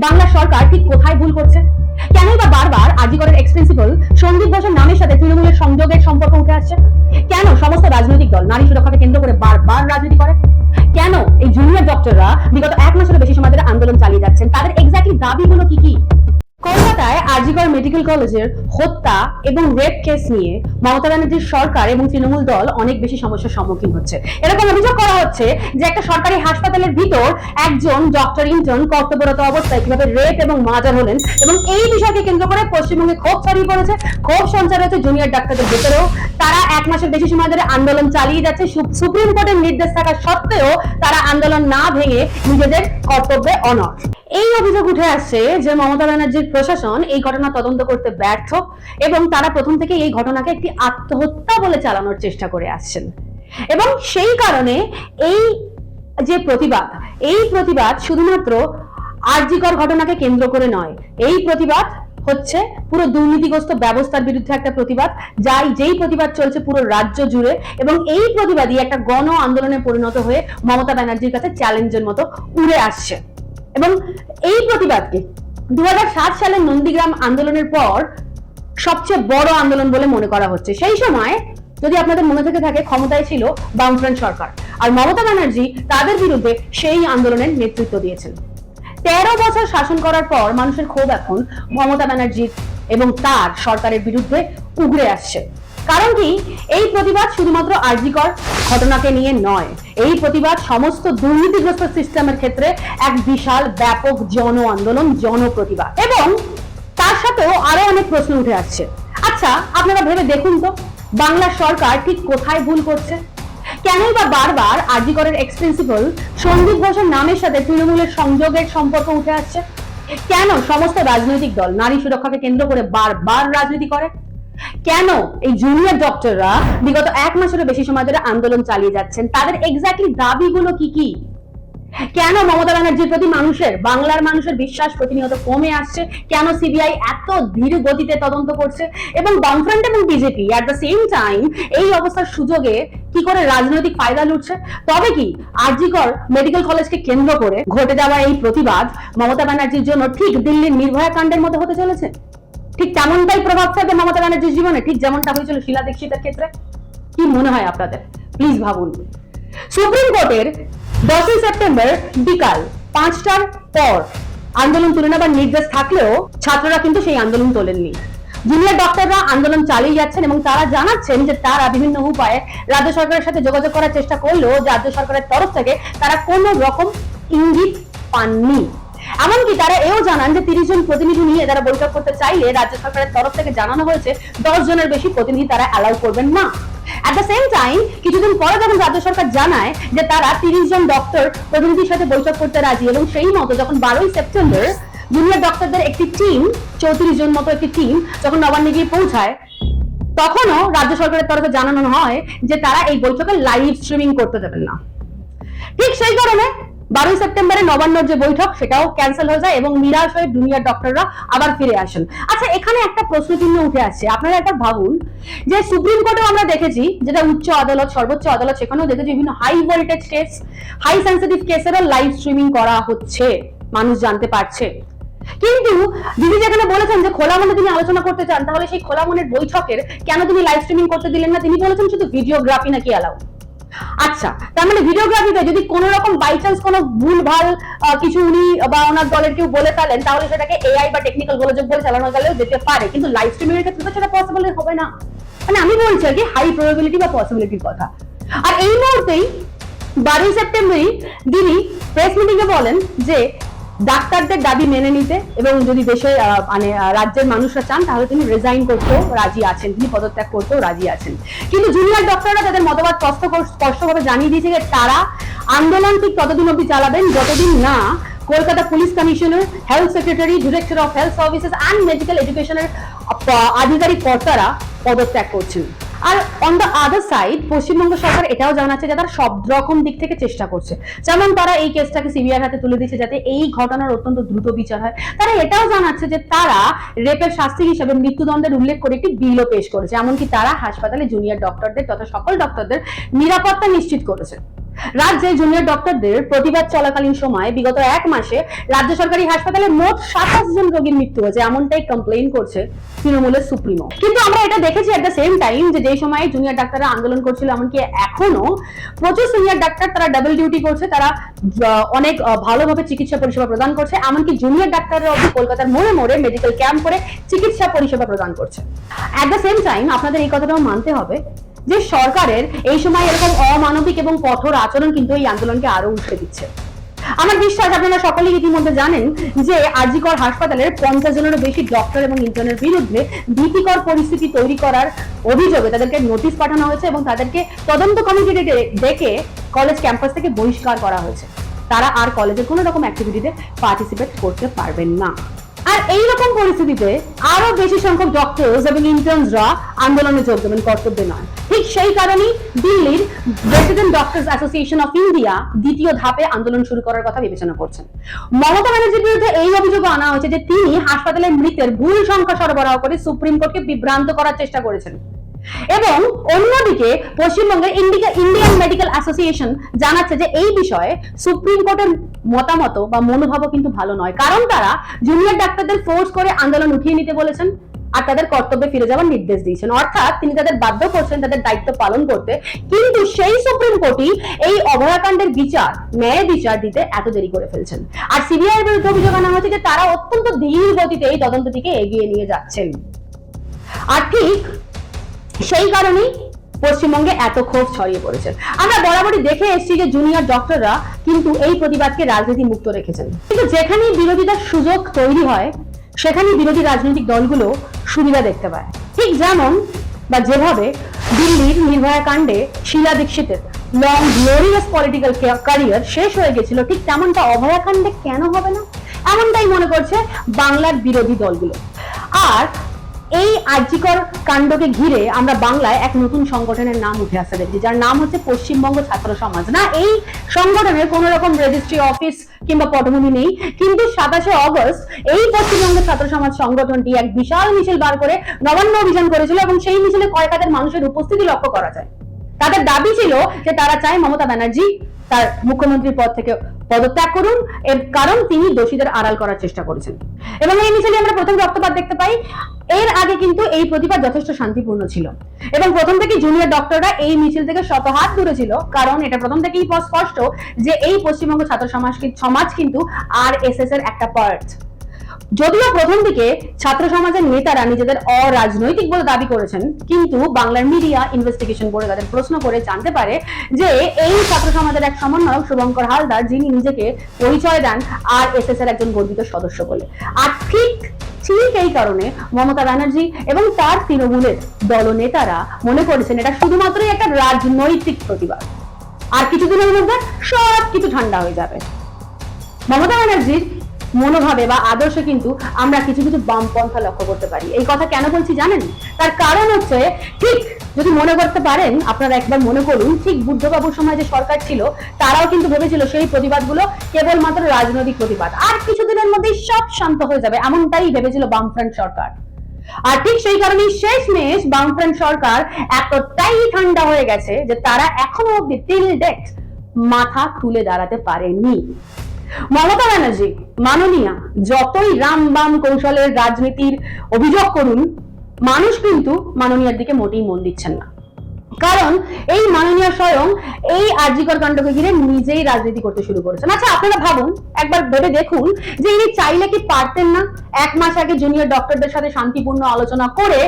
বাংলা সরকার ঠিক কোথায় ভুল করছে? কেনই বা বারবার আরজি করের এক্স প্রিন্সিপাল সন্দীপ ঘোষের নামের সাথে তৃণমূলের সংযোগের সম্পর্ক উঠে আসছে? কেন সমস্ত রাজনৈতিক দল নারী সুরক্ষাকে কেন্দ্র করে বারবার রাজনীতি করে? কেন এই জুনিয়র ডক্টররা বিগত 1 মাসেরও বেশি সময় ধরে আন্দোলন চালিয়ে যাচ্ছেন? তাদের এক্স্যাক্টলি দাবিগুলো কি কি? কলকাতায় আরজি কর মেডিকেল কলেজের হত্যা এবং রেপ কেস নিয়ে মমতা ব্যানার্জির সরকার এবং তৃণমূল দল অনেক বেশি সমস্যার সম্মুখীন হচ্ছে। এরকম অভিযোগ করা হচ্ছে যে একটা সরকারি হাসপাতালের ভিতর একজন ডক্টর ইন্টার্ন কর্তব্যরত অবস্থায় কিভাবে রেপ এবং মার্ডার হলেন, এবং এই বিষয়কে কেন্দ্র করে পশ্চিমবঙ্গে ক্ষোভ ছড়িয়ে পড়েছে। ক্ষোভ সঞ্চার হচ্ছে জুনিয়র ডাক্তারদের ভেতরেও। তারা 1 মাসের বেশি সময় ধরে আন্দোলন চালিয়ে যাচ্ছে। সুপ্রিম কোর্টের নির্দেশ থাকা সত্ত্বেও তারা আন্দোলন না ভেঙে নিজেদের কর্তব্যে অনড়। এই অভিযোগ উঠে আসছে যে মমতা ব্যানার্জির প্রশাসন এই ঘটনা তদন্ত করতে ব্যর্থ এবং তারা প্রথম থেকে এই ঘটনাকে একটি আত্মহত্যা বলে চালানোর চেষ্টা করে আসছেন, এবং সেই কারণে এই যে প্রতিবাদ শুধুমাত্র আরজি কর ঘটনাকে কেন্দ্র করে নয়, এই প্রতিবাদ হচ্ছে পুরো দুর্নীতিগ্রস্ত ব্যবস্থার বিরুদ্ধে একটা প্রতিবাদ, যেই প্রতিবাদ চলছে পুরো রাজ্য জুড়ে, এবং এই প্রতিবাদই একটা গণ আন্দোলনে পরিণত হয়ে মমতা ব্যানার্জির কাছে চ্যালেঞ্জের মতো উড়ে আসছে। এবং এই প্রতিবাদকে 2007 সালের নন্দীগ্রাম আন্দোলনের পর সবচেয়ে বড় আন্দোলন বলে মনে করা হচ্ছে। সেই সময় যদি আপনাদের মনে থেকে থাকে, ক্ষমতায় ছিল বামফ্রন্ট সরকার, আর মমতা ব্যানার্জি তাদের বিরুদ্ধে সেই আন্দোলনের নেতৃত্ব দিয়েছেন। 13 বছর শাসন করার পর মানুষের ক্ষোভ এখন মমতা ব্যানার্জির এবং তার সরকারের বিরুদ্ধে উগরে আসছে। কারণ কি, এই প্রতিবাদ শুধুমাত্র আরজি কর ঘটনাকে নিয়ে নয়, এই প্রতিবাদ সমস্ত দুর্নীতিগ্রস্ত সিস্টেমের ক্ষেত্রে এক বিশাল ব্যাপক জন আন্দোলন, জনপ্রতিবাদ, এবং তার সাথেও আরো অনেক প্রশ্ন উঠে আসছে। আচ্ছা, আপনারা ভেবে দেখুন তো, বাংলা সরকার ঠিক কোথায় ভুল করছে? কেনই বা বারবার আরজি করের এক্স প্রিন্সিপাল সন্দীপ ঘোষের নামের সাথে তৃণমূলের সংযোগের সম্পর্ক উঠে আসছে? কেন সমস্ত রাজনৈতিক দল নারী সুরক্ষাকে কেন্দ্র করে বারবার রাজনীতি করে? কেন এই জুনিয়র ডক্টররা বিগত 1 মাসেরও বেশি সময় ধরে আন্দোলন চালিয়ে যাচ্ছেন? তাদের এক্স্যাক্টলি দাবিগুলো কি কি? কেন মমতা ব্যানার্জির প্রতি বাংলার মানুষের বিশ্বাস প্রতিনিয়ত কমে আসছে? কেন সিবিআই এত ধীর গতিতে তদন্ত করছে? এবং বামফ্রন্ট এবং BJP at the same time এই অবস্থার সুযোগে কি করে রাজনৈতিক ফায়দা লুটছে? তবে কি আরজি কর মেডিকেল কলেজকে কেন্দ্র করে ঘটে যাওয়া এই প্রতিবাদ মমতা ব্যানার্জির জন্য ঠিক দিল্লির নির্ভয়া কাণ্ডের মতো হতে চলেছে? ঠিক তেমনটাই প্রভাব থাকবে মমতা ব্যানার্জির জীবনে, ঠিক যেমনটা হয়েছিল শীলা দীক্ষিতের ক্ষেত্রে? কি মনে হয় আপনাদের? প্লিজ ভাবুন। সুপ্রিম কোর্টের 10 সেপ্টেম্বর বিকাল 5টার পর আন্দোলন তুলে নেবার নির্দেশ থাকলেও ছাত্ররা কিন্তু সেই আন্দোলন তোলেননি। জুনিয়র ডক্টররা আন্দোলন চালিয়ে যাচ্ছেন এবং তারা জানাচ্ছেন যে তারা বিভিন্ন উপায়ে রাজ্য সরকারের সাথে যোগাযোগ করার চেষ্টা করলেও রাজ্য সরকারের তরফ থেকে তারা কোনো রকম ইঙ্গিত পাননি। এমনকি তারা এও জানান যে 30 জন প্রতিনিধি নিয়ে তারা বৈঠক করতে চাইলে রাজ্য সরকারের তরফ থেকে জানানো হয়েছে 10 জনের বেশি প্রতিনিধি তারা অ্যালাউ করবেন না। এট দ্য সেম টাইম কিছুদিন পরে যখন রাজ্য সরকার জানায় যে তারা 30 জন ডক্টর প্রতিনিধির সাথে বৈঠক করতে রাজি, এবং সেই মতো যখন 12 সেপ্টেম্বর জুনিয়র ডক্টরদের একটি টিম, 34 জন মতো একটি টিম যখন নবান্নে গিয়ে পৌঁছায়, তখনও রাজ্য সরকারের তরফে জানানো হয় যে তারা এই বৈঠকে লাইভ স্ট্রিমিং করতে দেবেন না। ঠিক সেই কারণে 12 সেপ্টেম্বরে নবান্নর যে বৈঠক সেটাও ক্যান্সেল হয়ে যায় এবং নিরাশ হয়ে জুনিয়র ডক্টররা আবার ফিরে আসেন। আচ্ছা, এখানে একটা প্রশ্নচিহ্ন উঠে আসছে। আপনারা একবার ভাবুন যে সুপ্রিম কোর্টেও আমরা দেখেছি, যেটা উচ্চ আদালত, সর্বোচ্চ আদালত, সেখানেও দেখেছি বিভিন্ন high voltage case, high sensitive কেসেরও লাইভ স্ট্রিমিং করা হচ্ছে, মানুষ জানতে পারছে। কিন্তু দিদি যেখানে বলেছেন যে খোলা মনে তিনি আলোচনা করতে চান, তাহলে সেই খোলা মনের বৈঠকের কেন তিনি লাইভ স্ট্রিমিং করতে দিলেন না? তিনি বলেছেন শুধু ভিডিওগ্রাফি নাকি অ্যালাউ। আচ্ছা, তার মানে ভিডিওগ্রাফিতে যদি কোনো রকম বাই চান্স কোনো ভুলভাল কিছু উনি বা ওনার দলের কেউ বলে ফেলেন, তাহলে সেটাকে এআই বা টেকনিক্যাল গোলযোগ বলে চালানো গেলেও যেতে পারে, কিন্তু লাইভ স্ট্রিমিং এর ক্ষেত্রে তো সেটা পসিবল হবে না। মানে আমি বলছি আর কি হাই প্রবাবিলিটি বা পসিবিলিটির কথা। আর এই মুহূর্তেই 12 সেপ্টেম্বরই তিনি প্রেস মিটিংয়ে বলেন যে ডাক্তারদের দাবি মেনে নিতে, এবং যদি দেশের মানে রাজ্যের মানুষরা চান তাহলে তিনি রিজাইন করতেও রাজি আছেন, তিনি পদত্যাগ করতেও রাজি আছেন। কিন্তু জুনিয়র ডক্টররা তাদের মতবাদ স্পষ্টভাবে জানিয়ে দিয়েছে যে তারা আন্দোলন ঠিক ততদিন অবধি চালাবেন যতদিন না Kolkata police commissioner, health secretary, director of health services and medical এডুকেশনের আধিকারিক কর্তারা পদত্যাগ করছেন। আর on the other side Paschimbanga সরকার এটাও জানাচ্ছে যে তারা সব রকম দিক থেকে চেষ্টা করছে, যেমন তারা এই কেসটাকে সিবিআই হাতে তুলে দিচ্ছে যাতে এই ঘটনার অত্যন্ত দ্রুত বিচার হয়। তারা এটাও জানাচ্ছে যে তারা রেপের শাস্তি হিসেবে মৃত্যুদণ্ডের উল্লেখ করে একটি বিলও পেশ করেছে, এমনকি তারা হাসপাতালে জুনিয়র ডক্টরদের তথা সকল ডক্টরদের নিরাপত্তা নিশ্চিত করেছে। রাজ্যে জুনিয়র ডক্টরদের প্রতিবাদ চলাকালীন সময় বিগত এক মাসে রাজ্য সরকারি হাসপাতালে মোট 27 জন রোগীর মৃত্যু হয়েছে, এমনটাই কমপ্লেইন করছে তৃণমূলের সুপ্রিমো। কিন্তু আমরা এটা দেখেছি এট দ্য সেম টাইম যে সময় জুনিয়র ডাক্তাররা আন্দোলন করছিল, এমনকি এখনো প্রচুর সিনিয়র ডাক্তার তারা ডাবল ডিউটি করছে, তারা অনেক ভালোভাবে চিকিৎসা পরিষেবা প্রদান করছে, এমনকি জুনিয়র ডাক্তাররা অবধি কলকাতার মোড়ে মোড়ে মেডিকেল ক্যাম্প করে চিকিৎসা পরিষেবা প্রদান করছে। এট দ্য সেম টাইম আপনাদের এই কথাটাও মানতে হবে যে সরকারের এই সময় এরকম অমানবিক এবং কঠোর আচরণ কিন্তু এই আন্দোলনকে আরো উস্কে দিচ্ছে। আমার বিশ্বাস আপনারা সকলেই ইতিমধ্যে জানেন যে জি কর হাসপাতালের 50 জনেরও বেশি ডক্টর এবং ইন্টার্নের বিরুদ্ধে ভীতিকর পরিস্থিতি তৈরি করার অভিযোগে তাদেরকে নোটিশ পাঠানো হয়েছে এবং তাদেরকে তদন্ত কমিটিতে ডেকে কলেজ ক্যাম্পাস থেকে বহিষ্কার করা হয়েছে। তারা আর কলেজের কোনো রকম অ্যাক্টিভিটিতে পার্টিসিপেট করতে পারবেন না। আর এইরকম পরিস্থিতিতে আরো বেশি সংখ্যক ডক্টরস এবং ইন্টার্নসরা আন্দোলনে যোগ দেবেন, কর্তব্যে নয়। ঠিক সেই কারণেই দিল্লির resident doctors association of India দ্বিতীয় ধাপে আন্দোলন শুরু করার কথা বিবেচনা করছেন। মমতা ব্যানার্জির বিরুদ্ধে এই অভিযোগ আনা হয়েছে যে তিনি হাসপাতালে মৃতের ভুল সংখ্যা সরবরাহ করে সুপ্রিম কোর্টকে বিভ্রান্ত করার চেষ্টা করেছেন। এবং অন্যদিকে পশ্চিমবঙ্গের ইন্ডিয়ান মেডিকেল অ্যাসোসিয়েশন জানাচ্ছে যে এই বিষয়ে সুপ্রিম কোর্টের মতামত বা মনোভাব কিন্তু ভালো নয়, কারণ তারা জুনিয়র ডাক্তারদের ফোর্স করে আন্দোলন উঠিয়ে নিতে বলেছেন আর তাদের কর্তব্যে ফিরে যাওয়ার নির্দেশ দিয়েছেন। অর্থাৎ তিনি তাদের বাধ্য করছেন তাদের দায়িত্ব পালন করতে, কিন্তু সেই সুপ্রিম কোর্টই এই অভয়াকাণ্ডের বিচার, ন্যায় বিচার দিতে এত দেরি করে ফেলছেন। আর সিবিআই এর বিরুদ্ধে অভিযোগ আনা হয়েছে যে তারা অত্যন্ত ধীর গতিতে এই তদন্তটিকে এগিয়ে নিয়ে যাচ্ছেন। আর ঠিক সেই কারণেই পশ্চিমবঙ্গে এত ক্ষোভ ছড়িয়ে পড়েছে। আমরা বরাবরই দেখে এসেছি যে জুনিয়র ডক্টররা কিন্তু এই প্রতিবাদকে রাজনীতি মুক্ত রেখেছেন, কিন্তু যেখানেই বিরোধিতার সুযোগ তৈরি হয় সেখানেই বিরোধী রাজনৈতিক দলগুলো সুবিধা দেখতে পায়। ঠিক যেমন বা যেভাবে দিল্লির নির্ভয়া কাণ্ডে শীলা দীক্ষিতের লং গ্লোরিয়াস পলিটিক্যাল ক্যারিয়ার শেষ হয়ে গেছিল, ঠিক তেমনটা অভয়া কাণ্ডে কেন হবে না, এমনটাই মনে করছে বাংলার বিরোধী দলগুলো। আর এই জি কর কাণ্ডকে ঘিরে আমরা বাংলায় এক নতুন সংগঠনের নাম উঠে আসতে দেখছি, যার নাম হচ্ছে পশ্চিমবঙ্গ ছাত্র সমাজ। না, এই সংগঠনের কোন রকম রেজিস্ট্রি অফিস কিংবা পটভূমি নেই, কিন্তু 27শে অগস্ট এই পশ্চিমবঙ্গ ছাত্র সমাজ সংগঠনটি এক বিশাল মিছিল বার করে নবান্ন অভিযান করেছিল এবং সেই মিছিলে কয়েক হাজার মানুষের উপস্থিতি লক্ষ্য করা যায়। তাদের দাবি ছিল যে তারা চায় মমতা ব্যানার্জি তার মুখ্যমন্ত্রীর পদ থেকে পদত্যাগ করুন, এর কারণ তিনি দোষীদের আড়াল করার চেষ্টা করেছেন। এবং এই মিছিলে আমরা প্রথম রক্তপাত দেখতে পাই। এর আগে কিন্তু এই প্রতিবাদ যথেষ্ট শান্তিপূর্ণ ছিল এবং প্রথম থেকে জুনিয়র ডক্টররা এই মিছিল থেকে শত হাত দূরে ছিল, কারণ এটা প্রথম থেকেই স্পষ্ট যে এই পশ্চিমবঙ্গ ছাত্র সমাজ কিন্তু আরএসএস এর একটা পার্ট। যদিও প্রথম দিকে ছাত্র সমাজের নেতারা নিজেদের অরাজনৈতিক বলে দাবি করেছেন, কিন্তু বাংলার মিডিয়া ইনভেস্টিগেশন করে তাদের প্রশ্ন করে জানতে পারে যে এই ছাত্র সমাজের এক সমন্বয়ক শুভঙ্কর হালদার, যিনি নিজেকে পরিচয় দেন আরএসএস এর একজন গর্বিত সদস্য বলে। আর ঠিক এই কারণে মমতা ব্যানার্জি এবং তার তৃণমূলের দলনেতারা মনে করেছেন এটা শুধুমাত্রই একটা রাজনৈতিক প্রতিবাদ, আর কিছুদিনের মধ্যে সব কিছু ঠান্ডা হয়ে যাবে। মমতা ব্যানার্জির মনোভাবে বা আদর্শে কিন্তু আমরা কিছু কিছু বামপন্থা লক্ষ্য করতে পারি। এই কথা কেন বলছি জানেন? তার কারণ হচ্ছে, ঠিক যদি মনে করতে পারেন, আপনারা একবার মনে করুন, ঠিক বুদ্ধবাবুর সময় যে সরকার ছিল তারাও কিন্তু ভেবেছিল সেই প্রতিবাদগুলো কেবলমাত্র রাজনৈতিক প্রতিবাদ, আর কিছুদিনের মধ্যেই সব শান্ত হয়ে যাবে, এমনটাই ভেবেছিল বামফ্রন্ট সরকার। আর ঠিক সেই কারণেই শেষমেশ বামফ্রন্ট সরকার এতটাই ঠান্ডা হয়ে গেছে যে তারা এখনো অব্দি টিল ডেট মাথা তুলে দাঁড়াতে পারেনি। মমতা ব্যানার্জি মাননীয়া যতই রাম বাম কৌশলের রাজনীতির অভিযোগ করুন, মানুষ কিন্তু মাননীয়ার দিকে মোটেই মন দিচ্ছেন না, কারণ এই মাননীয়া স্বয়ং এই জি কর কাণ্ডকে ঘিরে নিজেই রাজনীতি করতে শুরু করেছেন। আচ্ছা, আপনারা ভাবুন, একবার ভেবে দেখুন যে ইনি চাইলে কি পারতেন না এক মাস আগে জুনিয়র ডক্টরদের সাথে শান্তিপূর্ণ আলোচনা করে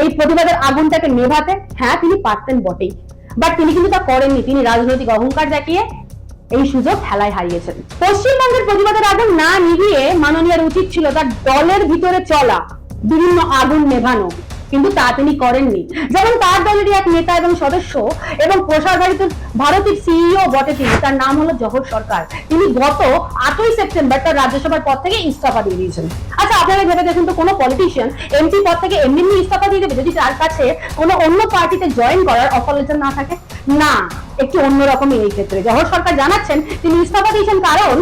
এই প্রতিবাদের আগুনটাকে নেভাতে? হ্যাঁ, তিনি পারতেন বটেই, বাট তিনি কিন্তু তা করেননি। তিনি রাজনৈতিক অহংকার দেখিয়ে এই সুযোগ খেলায় হারিয়েছেন। পশ্চিমবঙ্গের প্রতিবাদের আগুন না নিভিয়ে মাননীয়ার উচিত ছিল তার দলের ভিতরে চলা বিভিন্ন আগুন নেভানো, কিন্তু তা তিনি করেননি। যেমন তার দলেরই এক নেতা এবং সদস্য এবং প্রসার ভারতীর সিইও বটে তিনি, তার নাম হলো জহর সরকার। তিনি গত 8ই সেপ্টেম্বর তার রাজ্যসভার পদ থেকে ইস্তফা দিয়ে দিয়েছেন। আচ্ছা, আপনারা ভেবে দেখুন তো, কোনো পলিটিশিয়ান এমপি পদ থেকে এমনি ইস্তফা দিয়ে দেবে যদি তার কাছে কোনো অন্য পার্টিতে জয়েন করার অফার লেটার না থাকে? না, একটু অন্যরকমই এই ক্ষেত্রে। জহর সরকার জানাচ্ছেন তিনি ইস্তফা দিয়েছেন কারণ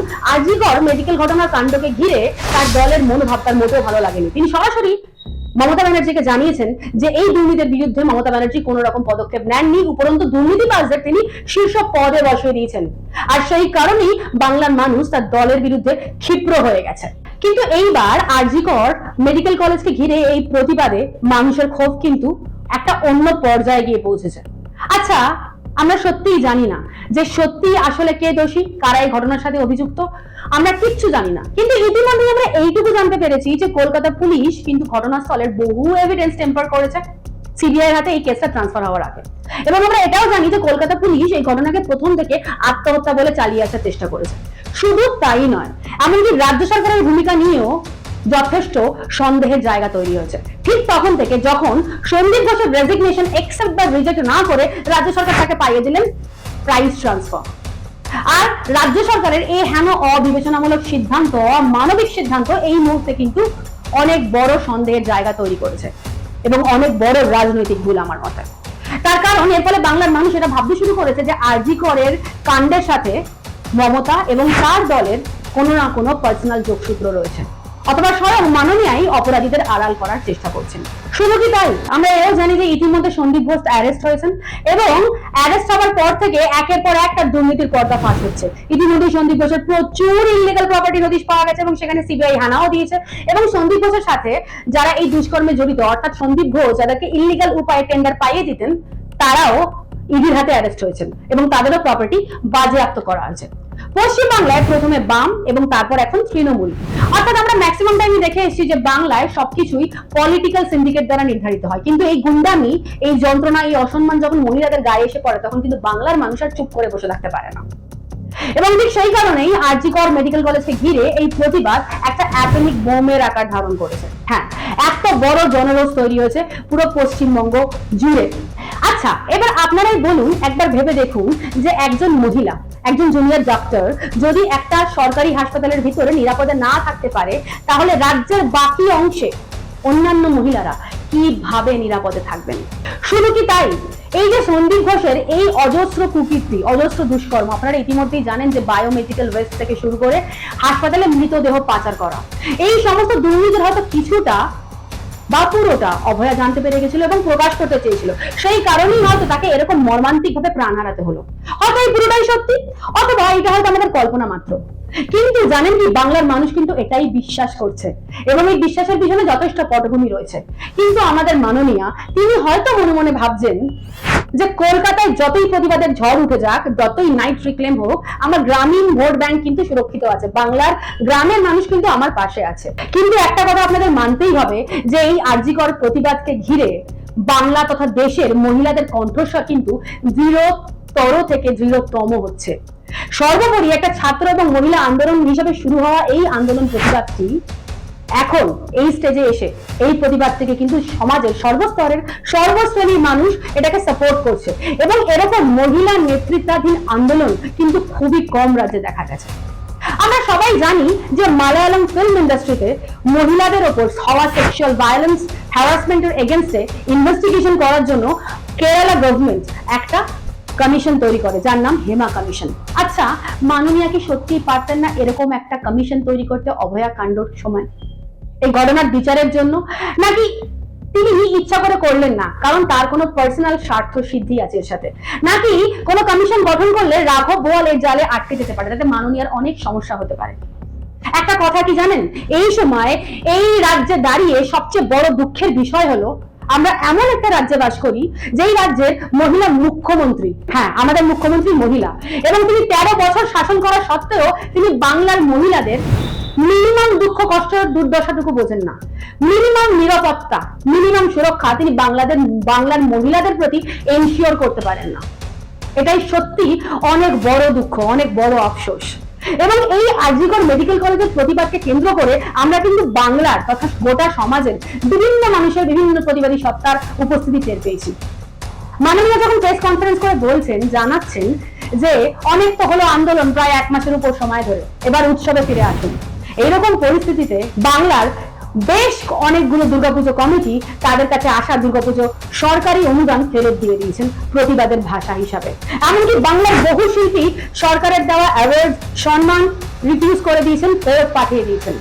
জি কর মেডিকেল ঘটনার কাণ্ডকে ঘিরে তার দলের মনোভাব তার মোটেও ভালো লাগেনি। তিনি সরাসরি মমতা ব্যানার্জিকে জানিয়েছেন যে এই দুর্নীতির বিরুদ্ধে মমতা ব্যানার্জি কোনো রকম পদক্ষেপ নেননি, উপরন্তু দুর্নীতিবাজদের তিনি শীর্ষ পদে বসিয়ে দিয়েছেন। আর সেই কারণেই বাংলার মানুষ তার দলের বিরুদ্ধে ক্ষিপ্র হয়ে গেছে। কিন্তু এইবার আরজি কর মেডিকেল কলেজকে ঘিরে এই প্রতিবাদে মানুষের ক্ষোভ কিন্তু একটা অন্য পর্যায়ে গিয়ে পৌঁছেছে। আচ্ছা, আমরা সত্যিই জানি না যে সত্যি আসলে কে দোষী, কারা এই ঘটনার সাথে অভিযুক্ত, আমরা কিচ্ছু জানি না। কিন্তু ইতিমধ্যে আমরা এইটুকু জানতে পেরেছি যে কলকাতা পুলিশ কিন্তু ঘটনাস্থলের বহু এভিডেন্স টেম্পার করেছে সিবিআই হাতে এই কেসটা ট্রান্সফার হওয়ার আগে। এবং আমরা এটাও জানি যে কলকাতা পুলিশ এই ঘটনাকে প্রথম থেকে আত্মহত্যা বলে চালিয়ে আসার চেষ্টা করেছে। শুধু তাই নয়, এমনকি রাজ্য সরকারের ভূমিকা নিয়েও যথেষ্ট সন্দেহের জায়গা তৈরি হয়েছে ঠিক তখন থেকে, যখন সন্দীপ ঘোষের রেজিগনেশন একসেপ্ট বা রিজেক্ট না করে রাজ্য সরকার তাকে পাইয়ে দিলেন প্রাইস ট্রান্সফার। আর রাজ্য সরকারের এই হেন অবিবেচনামূলক সিদ্ধান্ত, মানবিক সিদ্ধান্ত এই মুহূর্তে কিন্তু অনেক বড় সন্দেহের জায়গা তৈরি করেছে এবং অনেক বড় রাজনৈতিক ভুল আমার মতে। তার কারণ এর ফলে বাংলার মানুষ এটা ভাবতে শুরু করেছে যে আরজি করের কাণ্ডের সাথে মমতা এবং তার দলের কোনো না কোনো পার্সোনাল যোগসূত্র রয়েছে, অথবা স্বয়ং মাননীয়াই অপরাধীদের আড়াল করার চেষ্টা করছেন। শুধু কি তাই, আমরা এও জানি যে ইতিমধ্যে সন্দীপ ঘোষ অ্যারেস্ট হয়েছেন এবং অ্যারেস্ট হওয়ার পর থেকে একের পর এক তার দুর্নীতির পর্দা ফাঁস হচ্ছে। ইতিমধ্যে সন্দীপ ঘোষের প্রচুর ইলিগাল প্রপার্টি নোটিশ পাওয়া গেছে এবং সেখানে সিবিআই হানাও দিয়েছে। এবং সন্দীপ ঘোষের সাথে যারা এই দুষ্কর্মে জড়িত, অর্থাৎ সন্দীপ ঘোষ যাদেরকে ইলিগাল উপায়ে টেন্ডার পাইয়ে দিতেন, তারাও ইডির হাতে অ্যারেস্ট হয়েছেন এবং তাদেরও প্রপার্টি বাজেয়াপ্ত করা হয়েছে। পশ্চিম বাংলায় প্রথমে বাম এবং তারপর এখন তৃণমূল, অর্থাৎ আমরা ম্যাক্সিমাম টাইমে দেখে এসেছি যে বাংলায় সবকিছুই পলিটিক্যাল সিন্ডিকেট দ্বারা নির্ধারিত হয়। কিন্তু এই গুন্ডামি, এই যন্ত্রণা, এই অসম্মান যখন মহিলাদের গায়ে এসে পড়ে, তখন কিন্তু বাংলার মানুষ আর চুপ করে বসে থাকতে পারে না। এবং ঠিক সেই কারণেই আরজি কর মেডিকেল কলেজকে ঘিরে এই প্রতিবাদ একটা অ্যাটমিক বোমের আকার ধারণ করেছে। হ্যাঁ, একটা বড় জনরোষ তৈরি হয়েছে পুরো পশ্চিমবঙ্গ জুড়ে। আচ্ছা, এবার আপনারাই বলুন, একবার ভেবে দেখুন যে একজন মহিলা, একজন জুনিয়র ডক্টর যদি একটা সরকারি হাসপাতালের ভিতরে নিরাপদে না থাকতে পারে, তাহলে রাজ্যের বাকি অংশে অন্যান্য মহিলারা কিভাবে নিরাপদে থাকবেন? শুধু কি তাই, এই যে সন্দীপ ঘোষের এই অজস্র কুকীর্তি, অজস্র দুষ্কর্ম, আপনারা ইতিমধ্যেই জানেন যে বায়োমেডিক্যাল ওয়েস্ট থেকে শুরু করে হাসপাতালে মৃতদেহ পাচার করা, এই সমস্ত দুর্নীতির হয়তো কিছুটা বা পুরোটা অভয়া জানতে পেরে গেছিল এবং প্রকাশ করতে চেয়েছিল। সেই কারণেই হয়তো তাকে এরকম মর্মান্তিক ভাবে প্রাণ হারাতে হলো। হয়তো এই পুরোটাই সত্যি, অথবা এটা হয়তো আমাদের কল্পনা মাত্র। কিন্তু জানেন কি, বাংলার মানুষ কিন্তু এটাই বিশ্বাস করছে এবং এই বিশ্বাসের পিছনে যথেষ্ট পটভূমি রয়েছে। কিন্তু আমাদের মাননীয়া, তিনি হয়তো মনে মনে ভাবছেন যে কলকাতায় যতই প্রতিবাদের ঝড় উঠে যাক, যতই নাইট রিক্লেম হোক, আমার গ্রামীণ ভোট ব্যাংক কিন্তু সুরক্ষিত আছে, বাংলার গ্রামের মানুষ কিন্তু আমার পাশে আছে। কিন্তু একটা কথা আপনাদের মানতেই হবে যে এই আরজি কর প্রতিবাদকে ঘিরে বাংলা তথা দেশের মহিলাদের কণ্ঠস্বর কিন্তু দৃঢ়তর থেকে দৃঢ়তম হচ্ছে। সর্বোপরি একটা ছাত্র এবং মহিলা আন্দোলন হিসেবে শুরু হওয়া এই আন্দোলন প্রতিবাদটি এখন এই স্টেজে এসে এই প্রতিবাদ থেকে কিন্তু সমাজের সর্বস্তরের সর্বশ্রেণীর মানুষ এটাকে সাপোর্ট করছে এবং এরকম মহিলা নেতৃত্বাধীন আন্দোলন কিন্তু খুবই কম রাজ্যে দেখা গেছে। আমরা সবাই জানি যে মালায়ালাম ফিল্ম ইন্ডাস্ট্রিতে মহিলাদের ওপর হওয়া সেক্সুয়াল ভায়োলেন্স, হ্যারাসমেন্টের এগেইনস্টে ইনভেস্টিগেশন করার জন্য কেরালা গভর্নমেন্ট একটা কমিশন তৈরি করে, যার নাম হেমা কমিশন। আচ্ছা, মাননীয়া কি সত্যিই পারতেন না এরকম একটা কমিশন তৈরি করতে অভয়া কাণ্ডর সময়, এই ঘটনার বিচারের জন্য? নাকি তিনি ইচ্ছা করে করলেন না কারণ তার কোনো পার্সোনাল স্বার্থ সিদ্ধি আছে এর সাথে? নাকি কোনো কমিশন গঠন করলে রাঘব বোয়াল এর জালে আটকে যেতে পারে, তাতে মাননীয়ার অনেক সমস্যা হতে পারে? একটা কথা কি জানেন, এই সময় এই রাজ্যে দাঁড়িয়ে সবচেয়ে বড় দুঃখের বিষয় হলো আমরা এমন একটা রাজ্যে বাস করি যেই রাজ্যের মহিলা মুখ্যমন্ত্রী, হ্যাঁ আমাদের মুখ্যমন্ত্রী মহিলা, এবং তিনি 13 বছর শাসন করা সত্ত্বেও তিনি বাংলার মহিলাদের মিনিমাম দুঃখ কষ্ট দুর্দশাটুকু বোঝেন না। মিনিমাম নিরাপত্তা, মিনিমাম সুরক্ষা তিনি বাংলার মহিলাদের প্রতি এনশিওর করতে পারেন না। এটাই সত্যি অনেক বড় দুঃখ, অনেক বড় আফসোস। এবং এই আরজি কর মেডিকেল কলেজের প্রতিবাদকে কেন্দ্র করে আমরা কিন্তু বাংলার তথা গোটা সমাজের বিভিন্ন মানুষের বিভিন্ন প্রতিবাদী সত্তার উপস্থিতি টের পেয়েছি। মাননীয় যখন প্রেস কনফারেন্স করে বলছেন, জানাচ্ছেন যে অনেক তো হলো আন্দোলন, প্রায় 1 মাসের উপর সময় ধরে, এবার উৎসবে ফিরে আসুন। এইরকম পরিস্থিতিতে বাংলার বেশ অনেকগুলো দুর্গাপুজো কমিটি তাদের কাছে আসা দুর্গাপুজো সরকারি অনুদান ফেরত দিয়ে দিয়েছেন প্রতিবাদের ভাষা হিসাবে। এমনকি বাংলার বহু শিল্পী সরকারের দেওয়া অ্যাওয়ার্ড, সম্মান রিফিউজ করে দিয়েছেন, ফেরত পাঠিয়ে দিয়েছেন।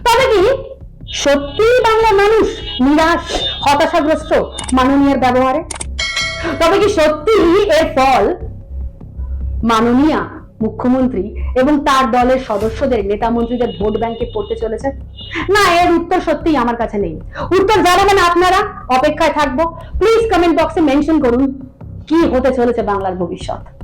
তবে কি সত্যিই বাংলার মানুষ নিরাশ হতাশাগ্রস্ত মাননীয়ের ব্যবহারে? তবে কি সত্যি এর ফল মাননীয়া মুখ্যমন্ত্রী এবং তার দলের সদস্যদের নেতা মন্ত্রীদের ভোট ব্যাংকে পড়তে চলেছে? না, এর উত্তর সত্যিই আমার কাছে নেই। উত্তর জানাবেন আপনারা, অপেক্ষায় থাকবো। প্লিজ কমেন্ট বক্সে মেনশন করুন কি হতে চলেছে বাংলার ভবিষ্যৎ।